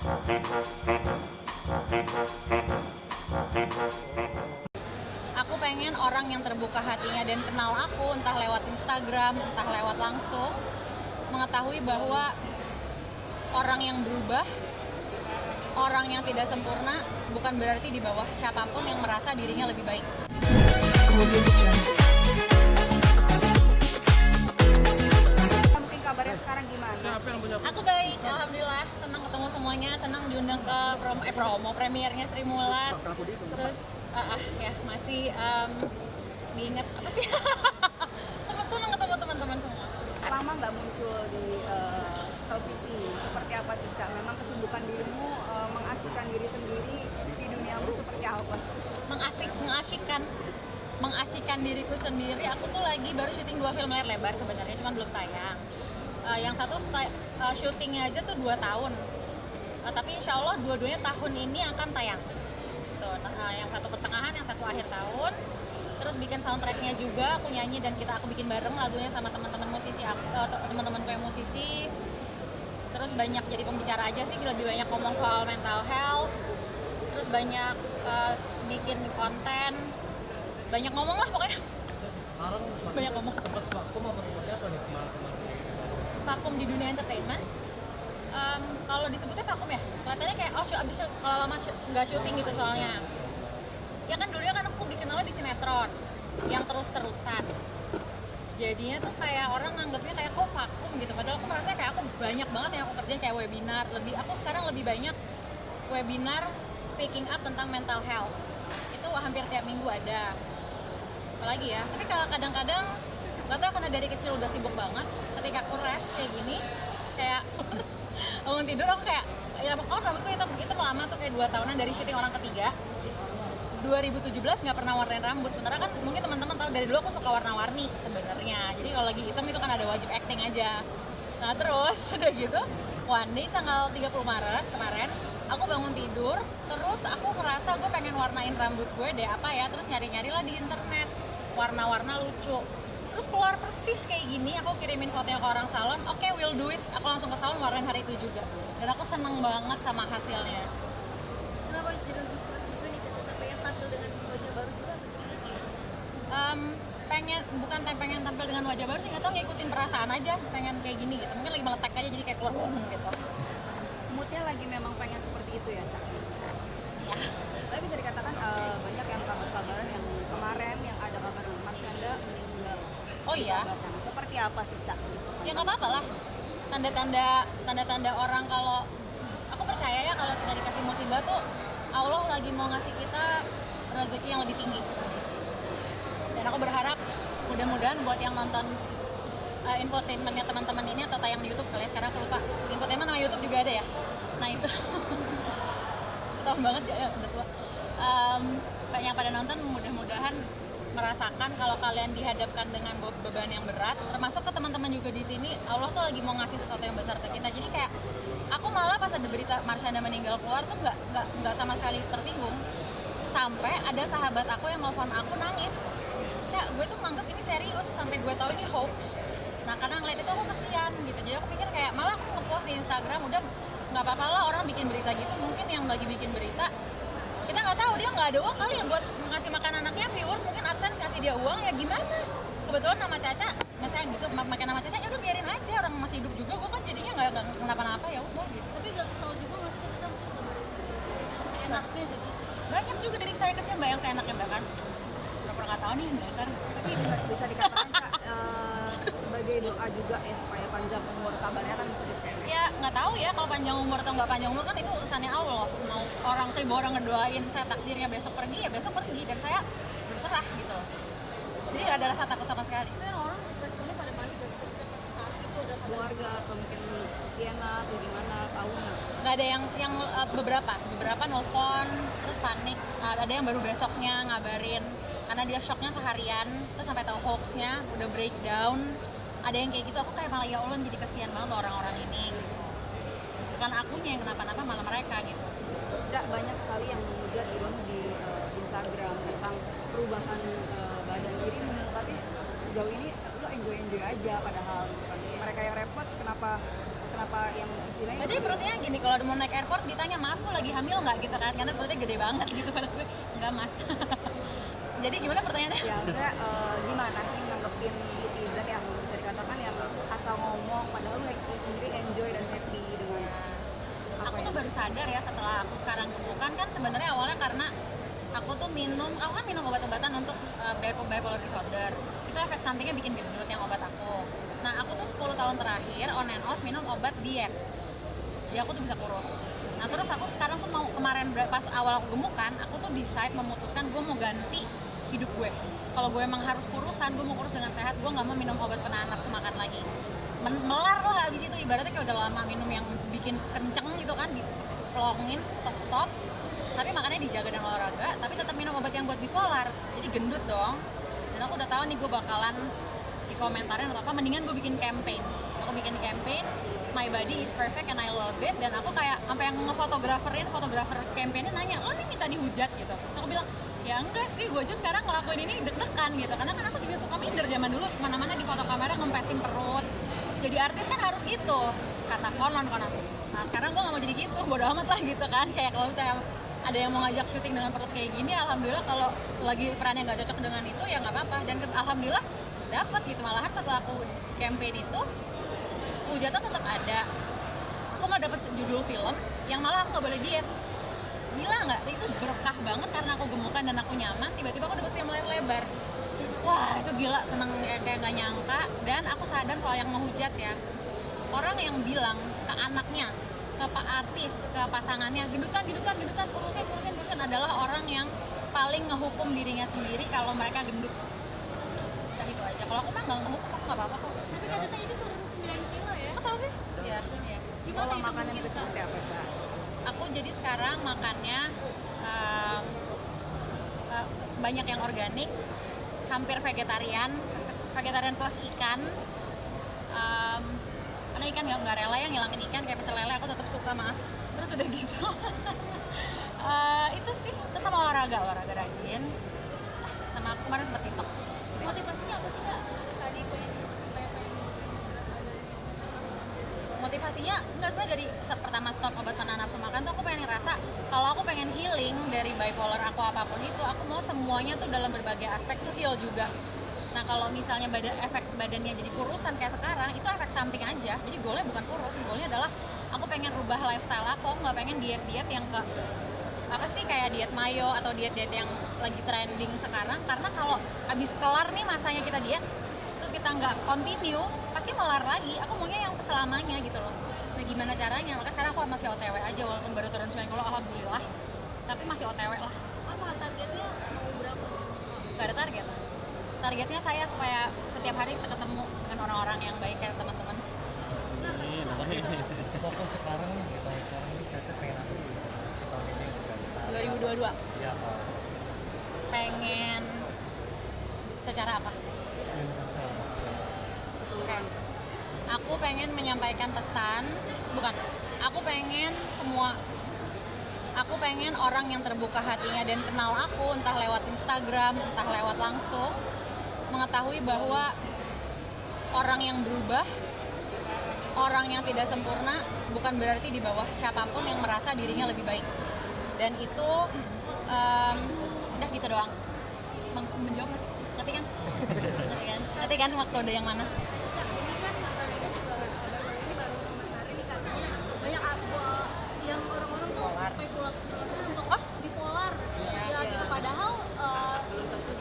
Aku pengen orang yang terbuka hatinya dan kenal aku, entah lewat Instagram, entah lewat langsung, mengetahui bahwa orang yang berubah, orang yang tidak sempurna, bukan berarti di bawah siapapun yang merasa dirinya lebih baik. Mungkin kabarnya sekarang gimana? Aku baik, alhamdulillah, senang ketemu semuanya, senang diundang ke promo premiernya Sri Mulat. Terus ya masih diingat apa sih? Sama senang ketemu teman-teman semua. Lama nggak muncul di televisi, seperti apa sih Cak? Memang kesibukan dirimu mengasihkan diri sendiri di duniamu seperti apa sih? mengasihkan diriku sendiri. Aku tuh lagi baru syuting 2 film layar lebar sebenarnya, cuman belum tayang. Yang satu syutingnya aja tuh 2 tahun, tapi insya Allah dua-duanya tahun ini akan tayang gitu. Yang satu pertengahan, yang satu akhir tahun. Terus bikin soundtracknya juga, aku nyanyi dan aku bikin bareng lagunya sama teman-teman musisi, teman-temanku yang musisi. Terus banyak jadi pembicara aja sih, lebih banyak ngomong soal mental health. Terus banyak bikin konten, banyak ngomong lah pokoknya. Banyak ngomong. Sempat vakum apa seperti apa nih kemarin? Vakum di dunia entertainment. Kalau disebutnya vakum ya, kelihatannya kayak abis kalau lama nggak syuting gitu soalnya. Ya kan dulunya kan aku dikenalnya di sinetron yang terus-terusan. Jadinya tuh kayak orang nganggapnya kayak kok vakum gitu. Padahal aku merasa kayak aku banyak banget yang aku kerjain, kayak webinar. Aku sekarang lebih banyak webinar speaking up tentang mental health. Itu hampir tiap minggu ada. Apalagi ya. Tapi kalau kadang-kadang nggak tahu karena dari kecil udah sibuk banget. Ketika aku rest kayak gini, kayak bangun tidur aku kayak ya rambutku itu lama tuh kayak 2 tahunan dari syuting orang ketiga. 2017 nggak pernah warnain rambut, sementara kan mungkin teman-teman tahu dari dulu aku suka warna-warni sebenarnya. Jadi kalau lagi hitam itu kan ada wajib acting aja. Nah terus udah gitu, one day tanggal 30 Maret kemarin, aku bangun tidur, terus aku merasa gue pengen warnain rambut gue deh apa ya, terus nyari-nyari lah di internet, warna-warna lucu. Terus keluar persis kayak gini, aku kirimin fotonya ke orang salon, oke, we'll do it. Aku langsung ke salon warnain hari itu juga. Dan aku seneng banget sama hasilnya. Kenapa jadi lebih fresh juga nih? Pengen tampil dengan wajah baru juga? Pengen tampil dengan wajah baru sih, nggak tahu, ngikutin perasaan aja, pengen kayak gini gitu. Mungkin lagi meletek aja jadi kayak keluar gitu. Moodnya lagi memang pengen seperti itu ya Cak? Ya. Tapi bisa dikatakan banyak yang kabar-kabaran yang kemarin yang ada kabar Marshanda meninggal. Oh iya. Seperti apa sih Cak? Ya nggak apa-apa lah. Tanda-tanda orang kalau aku percaya ya kalau kita dikasih musibah tuh Allah lagi mau ngasih kita rezeki yang lebih tinggi. Dan aku berharap mudah-mudahan buat yang nonton infotainmentnya teman-teman ini atau tayang di YouTube kali ya, sekarang aku lupa. Infotainment sama YouTube juga ada ya. Nah itu ketahuan banget ya udah tua. Yang pada nonton mudah-mudahan merasakan kalau kalian dihadapkan dengan beban yang berat, termasuk ke teman-teman juga di sini, Allah tuh lagi mau ngasih sesuatu yang besar ke kita. Jadi kayak aku malah pas ada berita Marshanda meninggal keluar tuh nggak sama sekali tersinggung. Sampai ada sahabat aku yang nelfon aku nangis, Cak, gue tuh menganggap ini serius sampai gue tahu ini hoax. Nah karena ngeliat itu aku kesian gitu, jadi aku pikir kayak malah aku ngepost di Instagram, udah nggak apa-apa lah orang bikin berita gitu, mungkin yang lagi bikin berita kita nggak tahu dia nggak ada uang kali ya buat ngasih makan anaknya, viewers mungkin AdSense ngasih dia uang ya gimana. Kebetulan nama Caca, misalnya gitu makan nama Caca, ya udah biarin aja, orang masih hidup juga, gue kan jadinya nggak kenapa-napa, ya udah gitu. Tapi gak kesel juga nggak sih ketika seenaknya jadi? Banyak juga dari saya kecil mbak yang saya enaknya mbak kan, pura-pura nggak tahu nih dasar. Tapi bisa dikatakan Kak sebagai doa juga ya supaya panjang umur, kabarnya kan bisa disebut. Ya nggak taau ya kalau panjang umur atau nggak panjang umur kan itu urusannya Allah. Mau orang 1000 orang ngedoain saya takdirnya besok pergi ya besok pergi, dan saya berserah gitu loh. Jadi nggak ada rasa takut sama sekali. Tapi orang responnya pada panik gak sih ketika pas saat itu ada kabar? Keluarga atau mungkin Siena atau gimana tahunya? Nggak ada yang beberapa nelfon terus panik. Ada yang baru besoknya ngabarin karena dia shocknya seharian terus sampai tahu hoaxnya udah breakdown. Ada yang kayak gitu, aku kayak malah ya Allah jadi kesian banget orang-orang ini gitu. Bukan akunya yang kenapa-napa, malah mereka gitu. Cak, banyak sekali yang menghujat dirimu di Instagram tentang perubahan badan dirimu, tapi sejauh ini lu enjoy aja padahal gitu kan. Mereka yang repot kenapa yang istilahnya Berarti berarti artinya gini, kalau mau naik airport ditanya maaf gue lagi hamil nggak gitu kan, karena perutnya gede banget gitu. Pada gue enggak mas. Jadi gimana pertanyaannya? Ya, maksudnya gimana sih nanggepin netizen yang bisa dikatakan yang asal ngomong padahal lu sendiri enjoy dan happy dengan Aku tuh baru sadar ya setelah aku sekarang gemukan, kan sebenarnya awalnya karena aku kan minum obat-obatan untuk bipolar disorder. Itu efek sampingnya bikin gendut yang obat aku. Nah aku tuh 10 tahun terakhir on and off minum obat diet, jadi aku tuh bisa kurus. Nah terus aku sekarang tuh kemarin pas awal aku gemukan, aku tuh memutuskan gue mau ganti hidup gue. Kalau gue emang harus kurusan, gue mau kurus dengan sehat, gue nggak mau minum obat penahan nafsu makan lagi. Melar lah habis itu, ibaratnya kayak udah lama minum yang bikin kenceng gitu kan, diplongin stop, tapi makannya dijaga dan olahraga, tapi tetap minum obat yang buat bipolar, jadi gendut dong. Dan aku udah tahu nih gue bakalan dikomentarin atau apa, mendingan gue bikin campaign. Aku bikin campaign My Body is Perfect and I Love It, dan aku kayak sampai yang fotografer campaignnya nanya, lo nih minta dihujat gitu. Terus aku bilang, ya enggak sih, gue aja sekarang ngelakuin ini deg-degan gitu, karena kan aku juga suka minder zaman dulu, mana-mana di foto kamera ngempesin perut. Jadi artis kan harus gitu, kata konon. Nah sekarang gue gak mau jadi gitu, bodo amat lah gitu kan. Kayak kalau misalnya ada yang mau ngajak syuting dengan perut kayak gini, alhamdulillah kalau lagi perannya gak cocok dengan itu ya gak apa-apa. Dan alhamdulillah dapat gitu, malahan setelah aku campaign itu hujatan tetap ada. Aku mau dapet judul film yang malah aku gak boleh diet. Gila nggak? Itu berkah banget karena aku gemukan dan aku nyaman. Tiba-tiba aku dapet film layar lebar. Wah itu gila, seneng kayak gak nyangka. Dan aku sadar soal yang menghujat ya, orang yang bilang ke anaknya, ke pak artis, ke pasangannya, gedutan, kurusin adalah orang yang paling ngehukum dirinya sendiri kalau mereka gendut. Udah itu aja. Kalau aku mah nggak ngehukum, aku nggak apa-apa kok. Tapi kata saya itu turun 9 kilo ya. Kok tahu sih? Iya. Gimana pola itu makanan mungkin, itu Kak? seperti apa, Ca? Aku jadi sekarang makannya banyak yang organik, hampir vegetarian plus ikan. Karena ikan nggak rela yang ngilangin ikan, kayak pecel lele aku tetap suka, maaf. Terus udah gitu. Itu sih, terus sama olahraga rajin. Sama aku kemarin sempat detox. Motivasinya apa sih Kak? Tadi pengen berat badannya. Motivasinya enggak, sebenarnya dari pertama stop obat penahan nafsu makan tuh aku pengen ngerasa kalau aku pengen healing dari bipolar aku apapun itu, aku mau semuanya tuh dalam berbagai aspek tuh heal juga. Nah kalau misalnya efek badannya jadi kurusan kayak sekarang, itu efek samping aja. Jadi goalnya bukan kurus, goalnya adalah aku pengen rubah lifestyle aku nggak pengen diet yang ke apa sih kayak diet mayo atau diet yang lagi trending sekarang. Karena kalau abis kelar nih masanya kita diet, terus kita nggak continue, pasti melar lagi. Aku maunya yang selamanya gitu loh. Nah gimana caranya? Makanya sekarang aku masih OTW aja, walaupun baru turun 9 kilo alhamdulillah, tapi masih OTW lah. Apa targetnya mau berapa? Gak ada target. Targetnya saya supaya setiap hari ketemu dengan orang-orang yang baik kayak teman-teman. Fokus sekarang nih, di tahun sekarang nih Caca pengen apa sih di tahun ini gitu kan? 2022 Ya apa? pengen secara apa? Universal. Oke. Aku pengen menyampaikan pesan, aku pengen orang yang terbuka hatinya dan kenal aku, entah lewat Instagram, entah lewat langsung, mengetahui bahwa orang yang berubah, orang yang tidak sempurna, bukan berarti di bawah siapapun yang merasa dirinya lebih baik. Dan itu udah gitu doang. Menjawab nggak sih? Ngerti kan? Ngerti kan waktu ada yang mana? Cak, ini kan tadi kan juga baru ini baru komentari nih katanya banyak yang orang-orang tuh spekulasi untuk bipolar ya gitu, padahal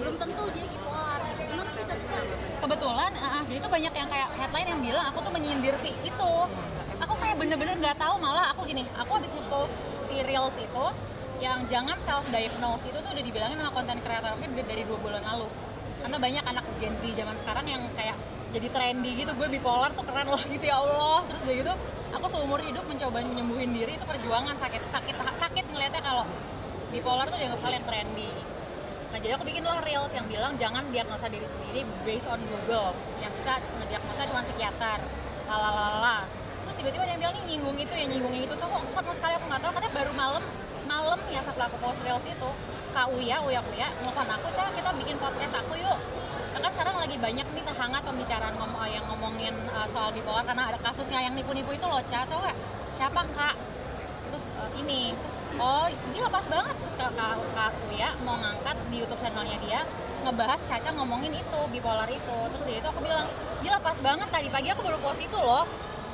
belum tentu dia bipolar gitu. Gimana sih tadi Kak? Kebetulan, jadi tuh banyak yang kayak headline yang bilang aku tuh menyindir si itu. Aku kayak bener-bener nggak tahu, malah aku habis ngepost si reels itu yang jangan self diagnose, itu tuh udah dibilangin sama konten kreatornya dari 2 bulan lalu. Karena banyak anak Gen Z zaman sekarang yang kayak jadi trendy gitu, gue bipolar tuh keren loh gitu, ya Allah. Terus dari gitu aku seumur hidup mencoba menyembuhin diri, itu perjuangan, sakit ngeliatnya kalau bipolar tuh dianggap hal yang trendy. Nah jadi aku bikin lah reels yang bilang jangan diagnosa diri sendiri based on Google, yang bisa ngediagnosa cuma psikiater, lalalala. Terus tiba-tiba ada yang bilang nih nyinggung itu, sama sekali aku nggak tahu, karena baru malam malam ya setelah aku post reels itu, Kak Uya nelfon aku, Ca, kita bikin podcast aku yuk. Ya kan sekarang lagi banyak nih hangat pembicaraan yang ngomongin soal bipolar karena ada kasusnya yang nipu-nipu itu loh, Ca. Soalnya siapa Kak? Terus terus oh gila pas banget, terus Kak Uya mau ngangkat di YouTube channelnya dia ngebahas Caca ngomongin itu bipolar itu, terus dia itu aku bilang gila pas banget tadi pagi aku baru post itu loh.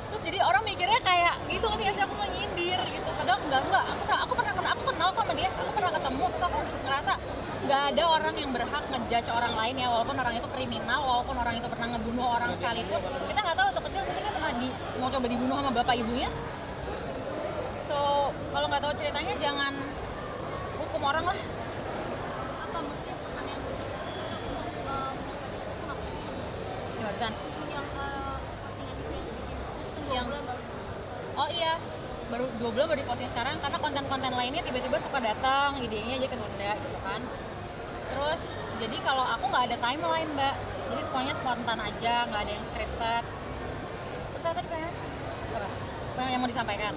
Terus jadi orang mikirnya kayak gitu, ngerti gak sih, aku mau nyindir gitu, padahal enggak aku kenal kok sama dia, aku pernah ketemu, terus aku ngerasa nggak ada orang yang berhak ngejudge orang lain ya, walaupun orang itu kriminal, walaupun orang itu pernah ngebunuh orang sekalipun, kita nggak tahu waktu kecil mungkin dia pernah mau coba dibunuh sama bapak ibunya. So kalau nggak tahu ceritanya jangan hukum orang lah. Apa maksudnya pesan yang bisa cocok untuk menyampaikan itu kenapa sih? Ya barusan. Yang postingan itu yang dibikin itu kan 2 Yang- bulan baru selesai. Oh iya, baru 2 bulan baru diposting sekarang karena konten-konten lainnya tiba-tiba suka datang, idenya aja ketunda gitu kan. Terus jadi kalau aku nggak ada timeline mbak, jadi semuanya spontan aja, nggak ada yang scripted. Terus apa tadi pengen? Apa yang mau disampaikan?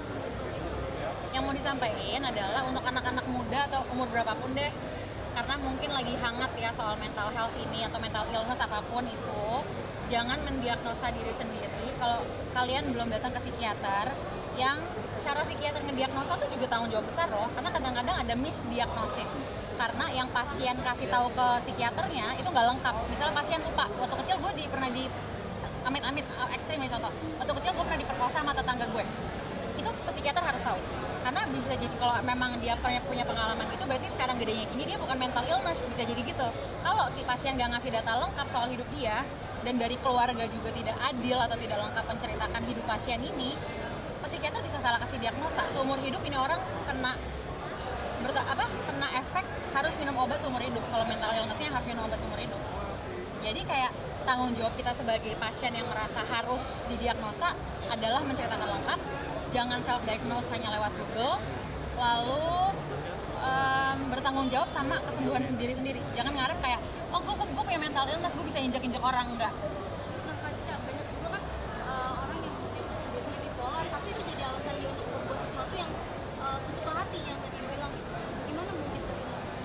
Yang mau disampaikan adalah untuk anak-anak muda atau umur berapapun deh, karena mungkin lagi hangat ya soal mental health ini atau mental illness apapun itu, jangan mendiagnosa diri sendiri. Kalau kalian belum datang ke psikiater, yang cara psikiater ngediagnosa tuh juga tanggung jawab besar loh, karena kadang-kadang ada misdiagnosis karena yang pasien kasih tahu ke psikiaternya itu nggak lengkap. Misalnya pasien lupa, waktu kecil gue pernah di amit-amit ekstrim ya contoh, waktu kecil gue pernah diperkosa sama tetangga gue, itu psikiater harus tahu. Karena bisa jadi kalau memang dia punya pengalaman gitu, berarti sekarang gedenya gini dia bukan mental illness, bisa jadi gitu. Kalau si pasien nggak ngasih data lengkap soal hidup dia, dan dari keluarga juga tidak adil atau tidak lengkap menceritakan hidup pasien ini, psikiater bisa salah kasih diagnosa. Seumur hidup ini orang kena efek harus minum obat seumur hidup. Kalau mental illness-nya harus minum obat seumur hidup. Jadi kayak tanggung jawab kita sebagai pasien yang merasa harus didiagnosa adalah menceritakan lengkap. Jangan self-diagnose hanya lewat Google, lalu bertanggung jawab sama kesembuhan sendiri-sendiri. Jangan ngarep kayak, oh gue punya mental illness, gue bisa injak-injak orang, enggak. Nah Kak, banyak juga kan orang yang sebutnya bipolar, tapi itu jadi alasan dia untuk berbuat sesuatu yang sesuka hati yang tadi bilang gitu. Gimana mungkin Kak?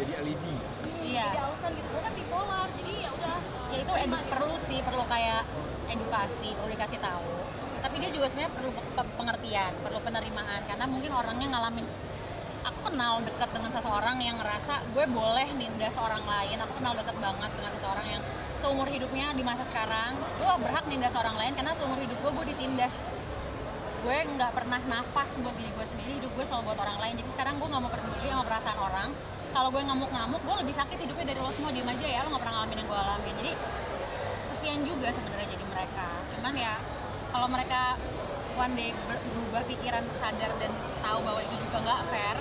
Jadi alibi. Iya. Jadi alasan gitu, gue kan bipolar, jadi ya udah. Ya itu terima gitu. perlu kayak edukasi, perlu dikasih tahu. Tapi dia juga sebenarnya perlu pengertian, perlu penerimaan, karena mungkin orangnya ngalamin. Aku kenal deket dengan seseorang yang ngerasa gue boleh nindas orang lain. Aku kenal deket banget dengan seseorang yang seumur hidupnya di masa sekarang gue berhak nindas orang lain karena seumur hidup gue ditindas. Gue nggak pernah nafas buat diri gue sendiri, hidup gue selalu buat orang lain. Jadi sekarang gue nggak mau peduli sama perasaan orang. Kalau gue ngamuk-ngamuk, gue lebih sakit hidupnya dari lo semua. Diem aja ya, lo nggak pernah ngalamin yang gue alamin. Jadi kesian juga sebenarnya jadi mereka. Cuman ya kalau mereka one day berubah pikiran, sadar dan tahu bahwa itu juga nggak fair,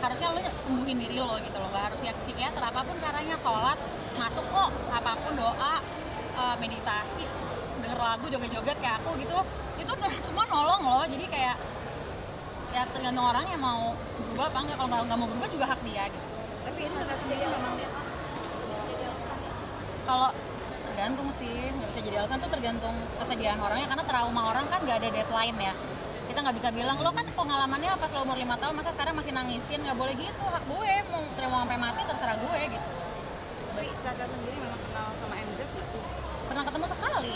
harusnya lo sembuhin diri lo gitu loh. Nggak harus ya ke psikiater, apapun caranya, sholat masuk kok, apapun, doa, meditasi, denger lagu, joget-joget kayak aku gitu, itu semua nolong loh. Jadi kayak ya tergantung orang yang mau berubah apa enggak. Kalau nggak mau berubah juga hak dia gitu. Tapi itu nggak bisa jadi alasan ya Kak? Nggak bisa jadi alasan ya? Kalau tergantung sih, nggak bisa jadi alasan tuh tergantung kesediaan orangnya, karena trauma orang kan nggak ada deadline ya. Kita nggak bisa bilang, lo kan pengalamannya pas lo umur 5 tahun, masa sekarang masih nangisin, nggak boleh gitu, hak gue, mau terima sampai mati terserah gue gitu. Tapi Caca sendiri memang kenal sama MZ nggak sih? Pernah ketemu sekali,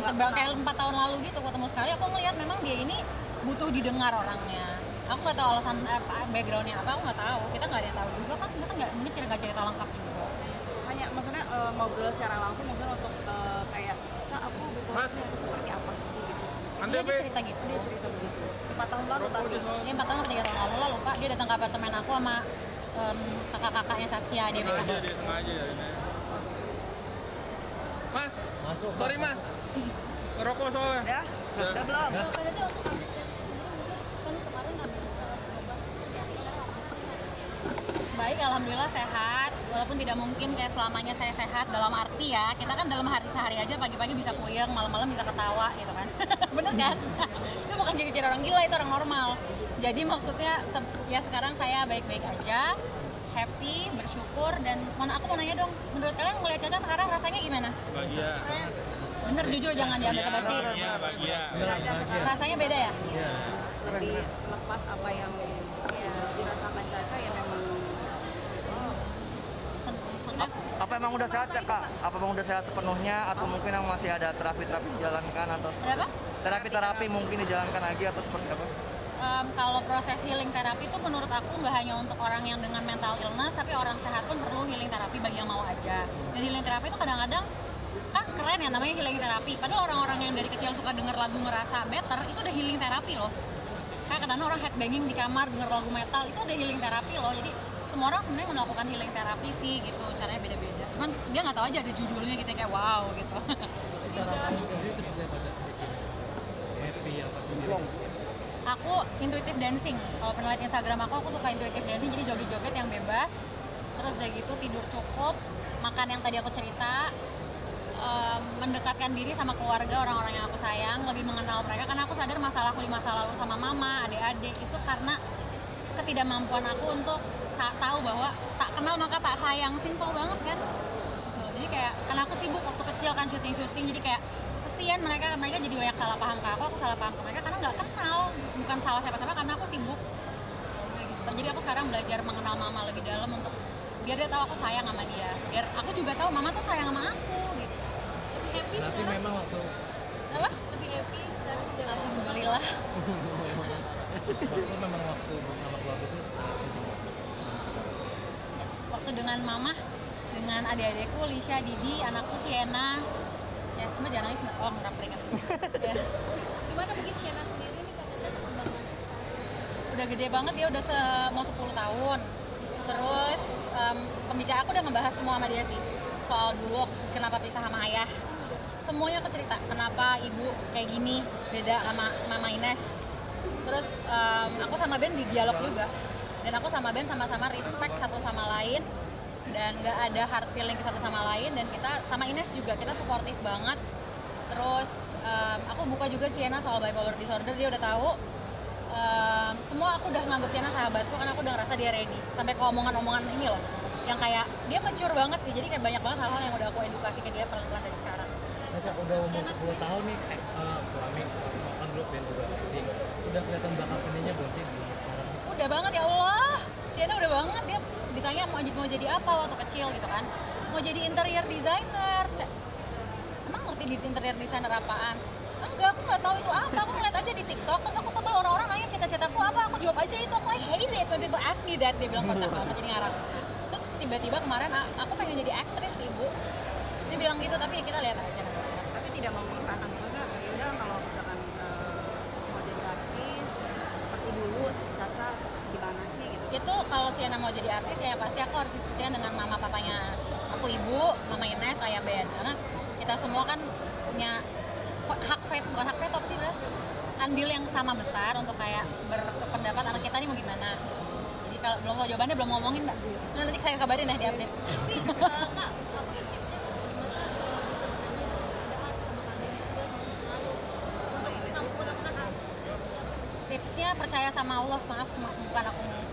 kayak 4 tahun lalu gitu ketemu sekali, aku ngeliat memang dia ini butuh didengar orangnya. Aku nggak tahu alasan backgroundnya apa, aku nggak tahu, kita nggak ada yang tahu juga kan, kita nggak mungkin cerita lengkap juga. Hanya maksudnya ngobrol secara langsung maksudnya untuk kayak Ca, aku bipolar itu seperti apa sih gitu. Dia cerita gitu. Dia cerita begitu. 4 tahun lalu tapi Ya 4 tahun atau 3 tahun lalu lah, lupa. Dia datang ke apartemen aku sama kakak-kakaknya Saskia, dia makeup. Dia sengaja ya ini. Mas, Masuk. sorry mas. Ngerokok soalnya. udah belum? Kalau Kak Caca untuk update Kak Caca sendiri mungkin kan kemarin habis berobat seperti apa sekarang update-nya? Baik, alhamdulillah sehat. Walaupun tidak mungkin kayak selamanya saya sehat, dalam arti ya, kita kan dalam hari sehari aja pagi-pagi bisa puyeng, malam-malam bisa ketawa gitu kan. Bener kan? Itu bukan jadi ciri orang gila, itu orang normal. Jadi maksudnya ya sekarang saya baik-baik aja, happy, bersyukur, dan aku mau nanya dong, menurut kalian ngeliat Caca sekarang rasanya gimana? Bahagia. Bener, jujur, jangan diambil basa-basi. Iya, bahagia. Rasanya beda ya? Iya. Lebih lepas apa yang dirasakan Caca yang Apa emang udah sehat ya Kak? Apa emang udah sehat sepenuhnya atau mungkin yang masih ada terapi-terapi dijalankan atau Ada apa? terapi-terapi mungkin dijalankan lagi atau seperti apa? Kalau proses healing terapi itu menurut aku nggak hanya untuk orang yang dengan mental illness, tapi orang sehat pun perlu healing terapi bagi yang mau aja. Dan healing terapi itu kadang-kadang kan keren ya namanya healing terapi. Padahal orang-orang yang dari kecil suka denger lagu ngerasa better itu udah healing terapi loh. Kayak kadang orang headbanging di kamar denger lagu metal itu udah healing terapi loh. Jadi semua orang sebenarnya melakukan healing terapi sih gitu. Caranya beda-beda. Cuman dia nggak tahu aja ada judulnya gitu kayak wow gitu. Cara kamu sendiri seperti apa Cak? Bikin happy apa sendiri? Aku intuitive dancing. Kalau pernah lihat Instagram aku suka intuitive dancing. Jadi joget-joget yang bebas. Terus udah gitu tidur cukup, makan yang tadi aku cerita, mendekatkan diri sama keluarga orang-orang yang aku sayang, lebih mengenal mereka. Karena aku sadar masalahku di masa lalu sama mama, adik-adik itu karena ketidakmampuan aku untuk tahu bahwa tak kenal maka tak sayang. Simple banget kan? Gitu. Jadi kayak karena aku sibuk waktu kecil kan syuting-syuting, jadi kayak kesian mereka jadi banyak salah paham ke aku salah paham ke mereka karena nggak kenal, bukan salah siapa-siapa karena aku sibuk. Udah gitu. Jadi aku sekarang belajar mengenal mama lebih dalam untuk biar dia tahu aku sayang sama dia, biar aku juga tahu mama tuh sayang sama aku gitu. Lebih happy Berarti sekarang. memang waktu Apa? Lebih happy sekarang jadi Alhamdulillah. waktu memang waktu bersama keluarga itu sangat penting buat kamu sekarang. Waktu dengan mama, dengan adik-adikku, Lisha, Didi, anakku Sienna, ya semua jangan nangis, oh ngerap keringat. Ya. Gimana mungkin Shena sendiri nih Kak Caca perkembangannya sekarang? Udah gede banget dia udah mau 10 tahun. Terus pembicara aku udah ngebahas semua sama dia sih soal dulu kenapa pisah sama ayah. Semuanya aku cerita kenapa ibu kayak gini beda sama Mama Ines. Terus aku sama Ben di dialog juga. Dan aku sama Ben sama-sama respect satu sama lain dan nggak ada hard feeling ke satu sama lain, dan kita sama Ines juga kita suportif banget. Terus aku buka juga Sienna soal bipolar disorder, dia udah tahu. Semua aku udah nganggap Sienna sahabatku karena aku udah ngerasa dia ready. Sampai ke omongan-omongan ini loh yang kayak dia mature banget sih, jadi kayak banyak banget hal-hal yang udah aku edukasi ke dia pelan-pelan dari sekarang. Caca udah umur 10 tahun nih, suami makan dulu dan juga acting. Sudah kelihatan bakat seninya belum sih di umur sekarang? Udah banget ya Allah, Sienna udah banget. Dia ditanya mau jadi apa waktu kecil gitu kan, mau jadi interior designer. Terus kayak, emang ngerti di interior designer apaan? Enggak, aku nggak tahu itu apa. Aku ngeliat aja di TikTok, terus aku sebel orang-orang nanya cita-citaku apa, aku jawab aja itu. Aku I hate it when people ask me that. Dia bilang kocak banget jadi ngarang. Terus tiba-tiba kemarin aku pengen jadi aktris ibu. Dia bilang gitu, tapi kita lihat aja nanti. Tapi tidak memaksakan juga. Ya udah kalau misalkan mau jadi artis seperti dulu, Caca gimana sih gitu. Itu kalau Sienna mau jadi artis ya pasti aku harus diskusikan dengan mama papanya aku, ibu, mama Ines, ayah Ben, karena kita semua kan punya bukan hak veto sih, andil yang sama besar untuk kayak berpendapat anak kita ini mau gimana gitu. Jadi kalau belum tahu jawabannya, belum ngomongin mbak, nah, nanti saya kabarin deh di update. Tapi Kak, apa sih tipsnya gimana bisa berani keadaan sama kalian juga sama selalu untuk menemukan artis? Tipsnya percaya sama Allah, maaf bukan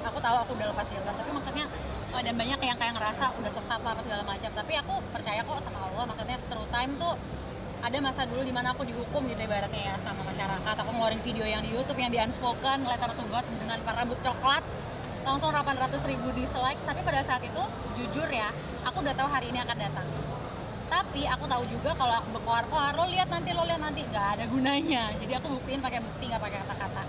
aku tahu aku udah lepas jilbab, tapi maksudnya dan banyak yang kayak ngerasa udah sesat lah apa segala macam, tapi aku percaya kok sama Allah. Maksudnya through time tuh ada masa dulu dimana aku dihukum gitu ibaratnya ya sama masyarakat. Aku ngeluarin video yang di YouTube yang di unspoken, Letter to God dengan rambut coklat, langsung 800.000 dislikes. Tapi pada saat itu jujur ya, aku udah tahu hari ini akan datang. Tapi aku tahu juga kalau aku berkoar-koar, lo lihat nanti, nggak ada gunanya. Jadi aku buktiin pakai bukti, nggak pakai kata-kata.